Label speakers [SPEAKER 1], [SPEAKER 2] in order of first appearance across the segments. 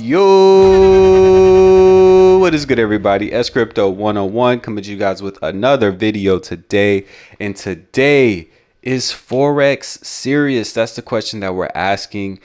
[SPEAKER 1] Yo, what is good, everybody? S Crypto 101 coming to you guys with another video today. And today, is Forex serious? That's the question that we're asking.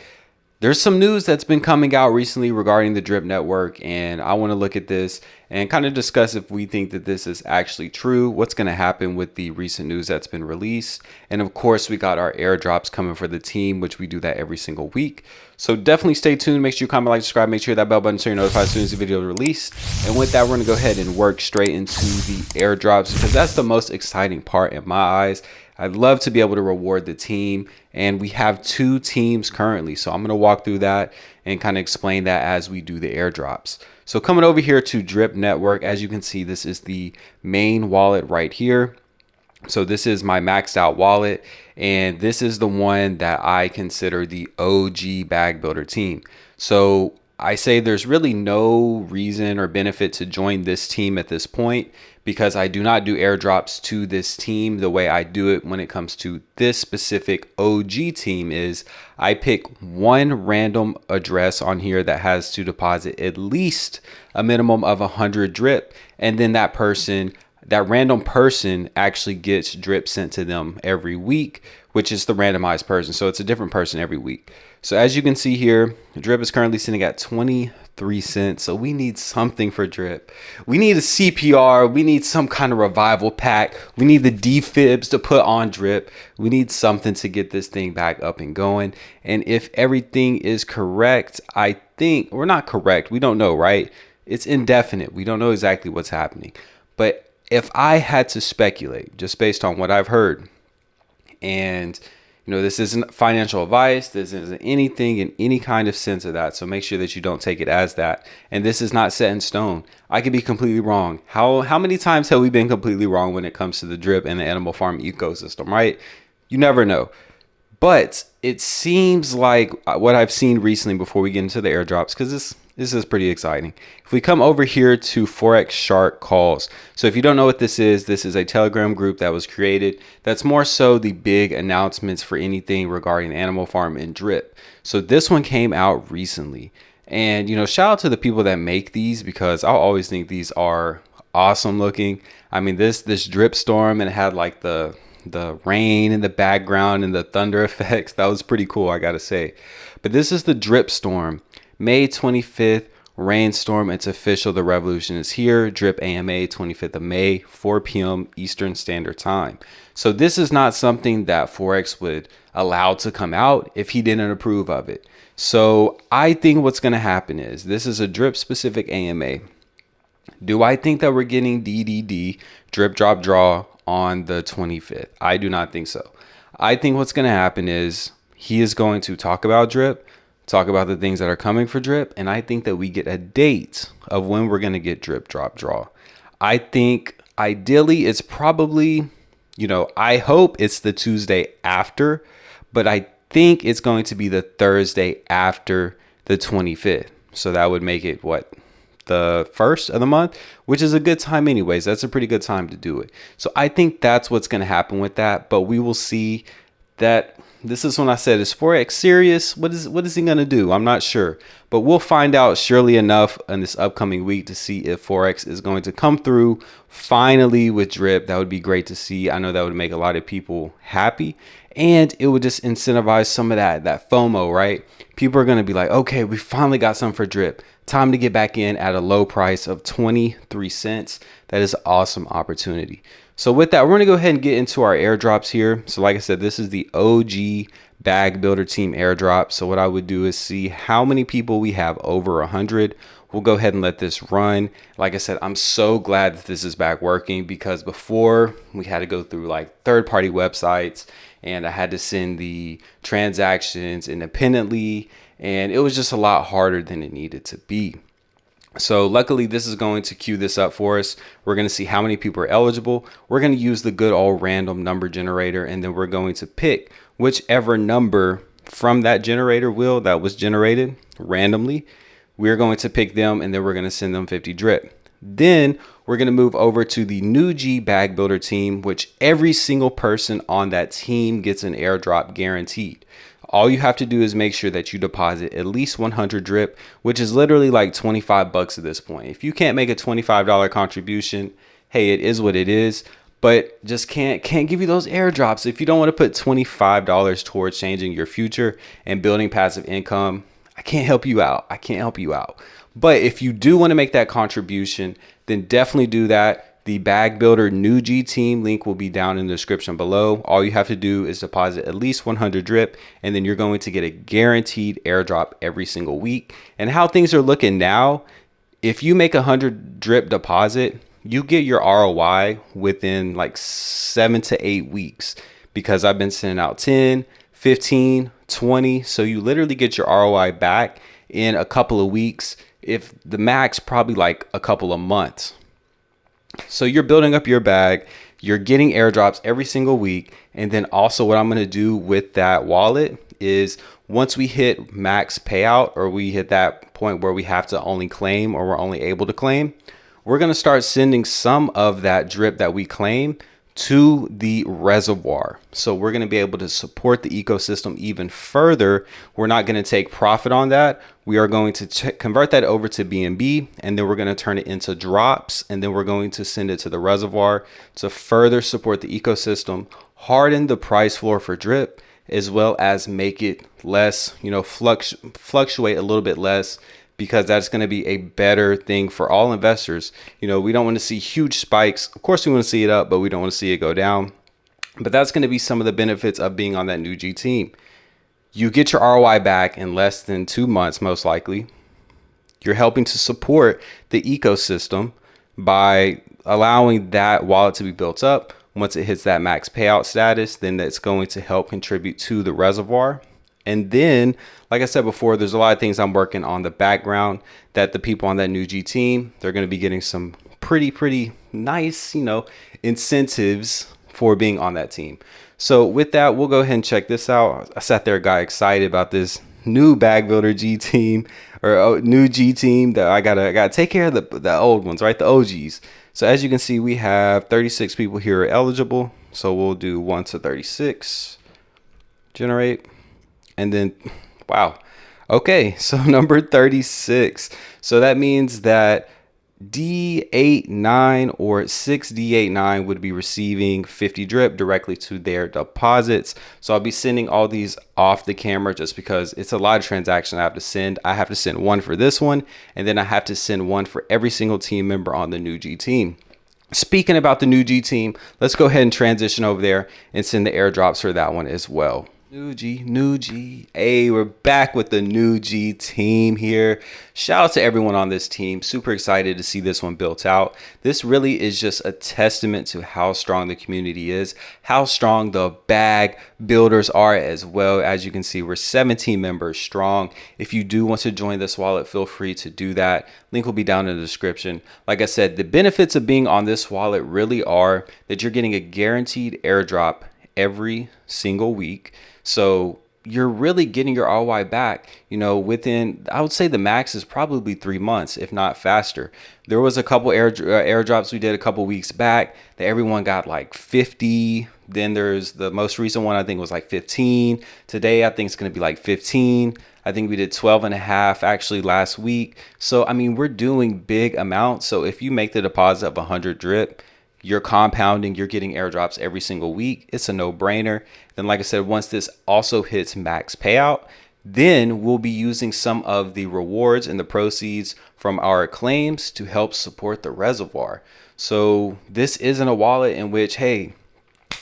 [SPEAKER 1] There's some news that's been coming out recently regarding the Drip network, and I want to look at this and kind of discuss if we think that this is actually true, what's going to happen with the recent news that's been released. And of course, we got our airdrops coming for the team, which we do that every single week. So definitely stay tuned. Make sure you comment, like, subscribe, make sure that bell button so you're notified as soon as the video is released. And with that, we're going to go ahead and work straight into the airdrops because that's the most exciting part in my eyes. I'd love to be able to reward the team, and we have 2 teams currently. So I'm going to walk through that and kind of explain that as we do the airdrops. So coming over here to Drip Network, as you can see, this is the main wallet right here. So this is my maxed out wallet, and this is the one that I consider the OG bag builder team. So I say there's really no reason or benefit to join this team at this point because I do not do airdrops to this team the way I do it when it comes to this specific OG team. Is I pick one random address on here that has to deposit at least a minimum of 100 drip, and then that random person actually gets drip sent to them every week, which is the randomized person. So it's a different person every week. So as you can see here, drip is currently sitting at 23 cents. So we need something for drip. We need a CPR. We need some kind of revival pack. We need the defibs to put on drip. We need something to get this thing back up and going. And if everything is correct, I think, or not correct, we don't know, right? It's indefinite. We don't know exactly what's happening. But if I had to speculate, just based on what I've heard, and this isn't financial advice, this isn't anything in any kind of sense of that, so make sure that you don't take it as that. And this is not set in stone. I could be completely wrong. How many times have we been completely wrong when it comes to the drip and the animal farm ecosystem, right? You never know. But it seems like what I've seen recently before we get into the airdrops, because this is pretty exciting. If we come over here to Forex Shark Calls. So if you don't know what this is a Telegram group that was created that's more so the big announcements for anything regarding Animal Farm and drip. So this one came out recently. And, shout out to the people that make these because I always think these are awesome looking. I mean, this drip storm, and it had like the rain in the background and the thunder effects. That was pretty cool, I gotta say. But this is the drip storm. May 25th, rainstorm. It's official. The revolution is here. Drip AMA, 25th of May, 4 p.m. Eastern Standard Time. So this is not something that Forex would allow to come out if he didn't approve of it. So I think what's going to happen is this is a drip specific AMA. Do I think that we're getting DDD, drip drop draw, on the 25th? I do not think so. I think what's going to happen is he is going to talk about drip, talk about the things that are coming for drip, and I think that we get a date of when we're going to get drip drop draw. I think ideally it's probably, I hope it's the Tuesday after, but I think it's going to be the Thursday after the 25th. So that would make it the 1st of the month, which is a good time anyways. That's a pretty good time to do it. So I think that's what's going to happen with that, but we will see. That this is when I said, is Forex serious? What is he going to do? I'm not sure, but we'll find out surely enough in this upcoming week to see if Forex is going to come through finally with drip. That would be great to see. I know that would make a lot of people happy, and it would just incentivize some of that FOMO, right? People are going to be like, okay, we finally got some for drip. Time to get back in at a low price of 23 cents. That is an awesome opportunity. So with that, we're going to go ahead and get into our airdrops here. So like I said, this is the OG bag builder team airdrop. So what I would do is see how many people we have over 100. We'll go ahead and let this run. Like I said, I'm so glad that this is back working because before we had to go through like third-party websites and I had to send the transactions independently, and it was just a lot harder than it needed to be. So luckily, this is going to queue this up for us. We're going to see how many people are eligible. We're going to use the good old random number generator, and then we're going to pick whichever number from that generator wheel that was generated randomly. We're going to pick them, and then we're going to send them 50 drip. Then we're going to move over to the new G bag builder team, which every single person on that team gets an airdrop guaranteed. All you have to do is make sure that you deposit at least 100 drip, which is literally like 25 bucks at this point. If you can't make a $25 contribution, hey, it is what it is, but just can't give you those airdrops. If you don't want to put $25 towards changing your future and building passive income, I can't help you out. I can't help you out. But if you do want to make that contribution, then definitely do that. The Bag Builder New G Team link will be down in the description below. All you have to do is deposit at least 100 drip, and then you're going to get a guaranteed airdrop every single week. And how things are looking now, if you make 100 drip deposit, you get your ROI within like 7 to 8 weeks, because I've been sending out 10, 15, 20. So you literally get your ROI back in a couple of weeks. If the max, probably like a couple of months. So you're building up your bag, you're getting airdrops every single week. And then also what I'm going to do with that wallet is, once we hit max payout, or we hit that point where we have to only claim, or we're only able to claim, we're going to start sending some of that drip that we claim to the reservoir. So we're going to be able to support the ecosystem even further. We're not going to take profit on that. We are going to convert that over to BNB, and then we're going to turn it into drops, and then we're going to send it to the reservoir to further support the ecosystem, harden the price floor for drip, as well as make it less, fluctuate a little bit less, because that's going to be a better thing for all investors. We don't want to see huge spikes. Of course, we want to see it up, but we don't want to see it go down. But that's going to be some of the benefits of being on that New G team. You get your ROI back in less than 2 months, most likely. You're helping to support the ecosystem by allowing that wallet to be built up. Once it hits that max payout status, then that's going to help contribute to the reservoir. And then, like I said before, there's a lot of things I'm working on the background that the people on that New G team, they're going to be getting some pretty nice, incentives for being on that team. So with that, we'll go ahead and check this out. I sat there, got excited about this new Bag Builder G team, or new G team, that I gotta take care of the old ones, right? The OGs. So as you can see, we have 36 people here are eligible. So we'll do 1 to 36, generate. And then, wow. Okay, so number 36. So that means that D89 or 6D89 would be receiving 50 drip directly to their deposits. So I'll be sending all these off the camera just because it's a lot of transactions I have to send. I have to send one for this one, and then I have to send one for every single team member on the New G team. Speaking about the New G team, let's go ahead and transition over there and send the airdrops for that one as well. New G. Hey, we're back with the New G team here. Shout out to everyone on this team. Super excited to see this one built out. This really is just a testament to how strong the community is, how strong the bag builders are as well. As you can see, we're 17 members strong. If you do want to join this wallet, feel free to do that. Link will be down in the description. Like I said, the benefits of being on this wallet really are that you're getting a guaranteed airdrop every single week. So you're really getting your ROI back, within, I would say the max is probably 3 months, if not faster. There was a couple airdrops we did a couple weeks back that everyone got like 50. Then there's the most recent one, I think was like 15. Today, I think it's going to be like 15. I think we did 12 and a half actually last week. So, I mean, we're doing big amounts. So if you make the deposit of 100 drip, you're compounding, you're getting airdrops every single week. It's a no-brainer. Then, like I said, once this also hits max payout, then we'll be using some of the rewards and the proceeds from our claims to help support the reservoir. So this isn't a wallet in which, hey,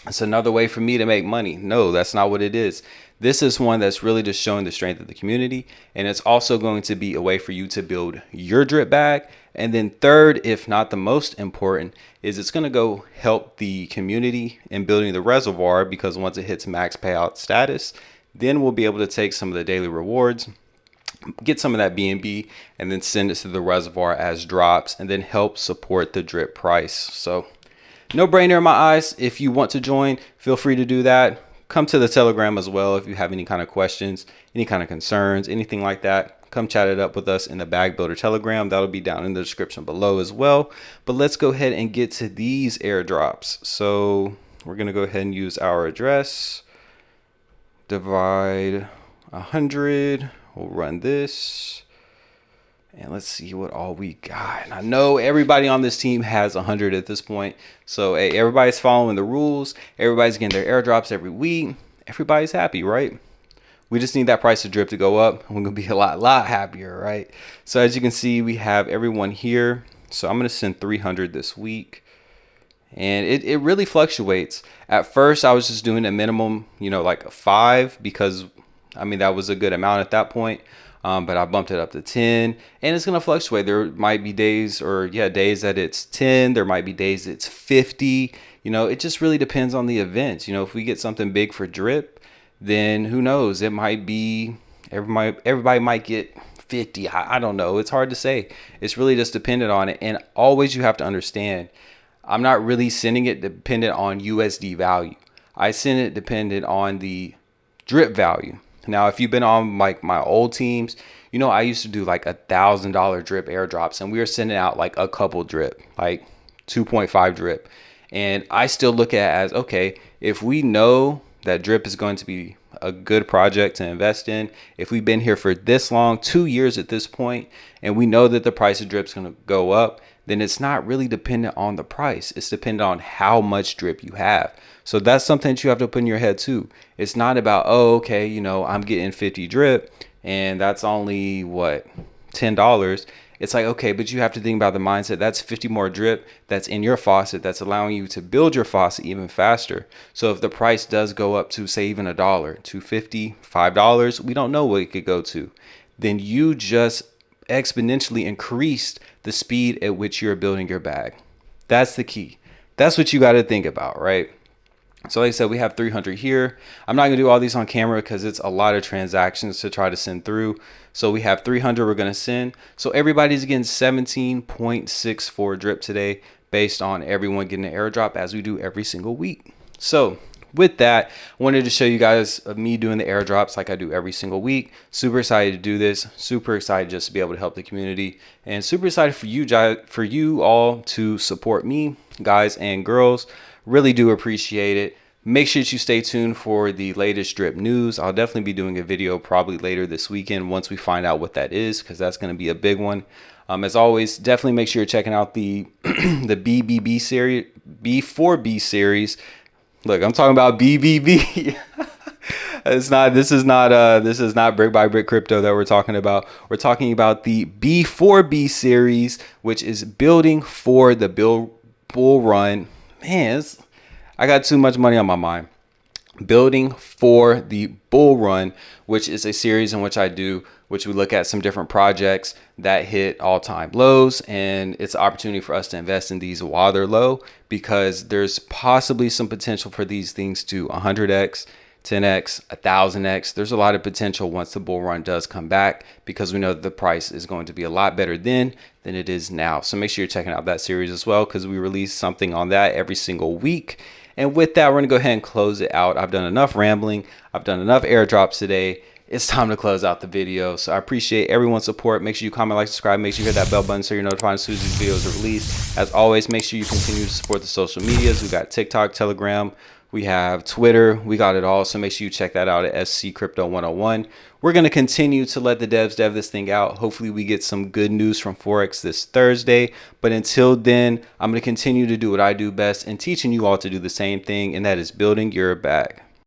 [SPEAKER 1] it's another way for me to make money. No, that's not what it is. This is one that's really just showing the strength of the community. And it's also going to be a way for you to build your drip bag. And then third, if not the most important, is it's going to go help the community in building the reservoir, because once it hits max payout status, then we'll be able to take some of the daily rewards, get some of that BNB, and then send it to the reservoir as drops, and then help support the drip price. So no brainer in my eyes. If you want to join, feel free to do that. Come to the Telegram as well if you have any kind of questions, any kind of concerns, anything like that. Come chat it up with us in the Bag Builder Telegram. That'll be down in the description below as well. But let's go ahead and get to these airdrops. So we're going to go ahead and use our address. Divide 100. We'll run this. And let's see what all we got. And I know everybody on this team has 100 at this point. So, hey, everybody's following the rules. Everybody's getting their airdrops every week. Everybody's happy, right? We just need that price of drip to go up. We're going to be a lot happier, right? So, as you can see, we have everyone here. So, I'm going to send 300 this week. And it really fluctuates. At first, I was just doing a minimum, like 5 because, I mean, that was a good amount at that point. But I bumped it up to 10, and it's going to fluctuate. There might be days days that it's 10. There might be days it's 50. It just really depends on the events. If we get something big for drip, then who knows? It might be everybody might get 50. I don't know. It's hard to say. It's really just dependent on it. And always you have to understand, I'm not really sending it dependent on USD value. I send it dependent on the drip value. Now, if you've been on like my old teams, I used to do like $1,000 drip airdrops, and we were sending out like a couple drip, like 2.5 drip. And I still look at it as, okay, if we know that drip is going to be a good project to invest in, if we've been here for this long, 2 years at this point, and we know that the price of drip is going to go up, then it's not really dependent on the price. It's dependent on how much drip you have. So that's something that you have to put in your head too. It's not about, oh, okay, I'm getting 50 drip and that's only what, $10. It's like, okay, but you have to think about the mindset. That's 50 more drip that's in your faucet that's allowing you to build your faucet even faster. So if the price does go up to say even $1, $2.50, $5, we don't know what it could go to. Then you just exponentially increased the speed at which you're building your bag. That's the key. That's what you got to think about, right? So like I said, we have 300 here. I'm not going to do all these on camera because it's a lot of transactions to try to send through. So we have 300 we're going to send. So everybody's getting 17.64 drip today based on everyone getting an airdrop as we do every single week. So with that, I wanted to show you guys of me doing the airdrops like I do every single week. Super excited to do this. Super excited just to be able to help the community, and super excited for you all to support me, guys and girls. Really do appreciate it. Make sure that you stay tuned for the latest drip news. I'll definitely be doing a video probably later this weekend once we find out what that is, because that's going to be a big one. As always, definitely make sure you're checking out the the BBB series, B4B series. Look, I'm talking about BBB. This is not brick by brick crypto that we're talking about. We're talking about the B4B series, which is building for the bull run. Man, I got too much money on my mind. Building for the bull run, which is a series in which we look at some different projects that hit all-time lows, and it's an opportunity for us to invest in these while they're low, because there's possibly some potential for these things to 100x, 10x, 1000x. There's a lot of potential once the bull run does come back, because we know that the price is going to be a lot better then than it is now. So make sure you're checking out that series as well, because we release something on that every single week. And with that, we're going to go ahead and close it out. I've done enough rambling. I've done enough airdrops today. It's time to close out the video. So I appreciate everyone's support. Make sure you comment, like, subscribe. Make sure you hit that bell button so you're notified as soon as these videos are released. As always, make sure you continue to support the social medias. We got TikTok, Telegram, we have Twitter. We got it all. So make sure you check that out at SC Crypto 101. We're going to continue to let the devs dev this thing out. Hopefully we get some good news from Forex this Thursday. But until then, I'm going to continue to do what I do best and teaching you all to do the same thing, and that is building your bag.